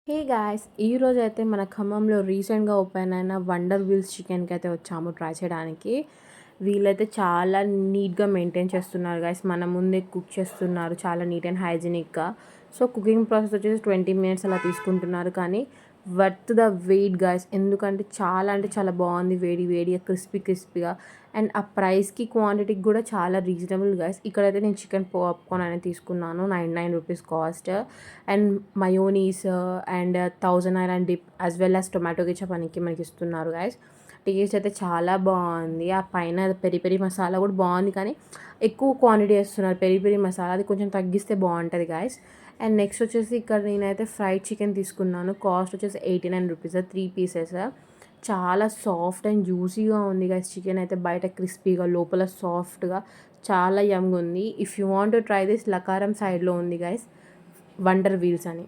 Hey guys! ఈరోజైతే మన ఖమ్మంలో రీసెంట్‌గా ఓపెన్ అయిన వండర్ వీల్స్ చికెన్‌కి అయితే వచ్చాము ట్రై చేయడానికి. వీళ్ళైతే చాలా నీట్‌గా మెయింటైన్ చేస్తున్నారు గాయ్స్. మన ముందే కుక్ చేస్తున్నారు. చాలా నీట్ అండ్ హైజీనిక్‌గా. సో, కుకింగ్ ప్రాసెస్ వచ్చేసి 20 మినిట్స్ అలా తీసుకుంటున్నారు. కానీ వర్త్ ద వెయిట్ గాయ్స్. ఎందుకంటే చాలా అంటే చాలా బాగుంది. వేడి వేడిగా క్రిస్పీగా అండ్ ఆ ప్రైస్‌కి, క్వాంటిటీకి కూడా చాలా రీజనబుల్ గాయ్స్. ఇక్కడైతే నేను చికెన్ పాప్‌కార్న్ అనేది తీసుకున్నాను. 99 rupees cost. And mayonnaise and 1000 iron dip as well as tomato ketchup మనకి ఇస్తున్నారు గాయ్స్. టేస్ట్ అయితే చాలా బాగుంది. ఆ పైన పెరి పెరి మసాలా కూడా బాగుంది. కానీ ఎక్కువ క్వాంటిటీ వేస్తున్నారు పెరి పెరి మసాలా. అది కొంచెం తగ్గిస్తే బాగుంటుంది గాయ్స్. అండ్ నెక్స్ట్ వచ్చేసి ఇక్కడ నేనైతే ఫ్రైడ్ చికెన్ తీసుకున్నాను. కాస్ట్ వచ్చేసి 89 రూపీస్ 3 పీసెస్. చాలా సాఫ్ట్ అండ్ జ్యూసీగా ఉంది గైస్. చికెన్ అయితే బయట క్రిస్పీగా, లోపల సాఫ్ట్గా చాలా యమ్గా ఉంది. If you want to try this, లకారం సైడ్లో ఉంది గైస్ వండర్ వీల్స్ అని.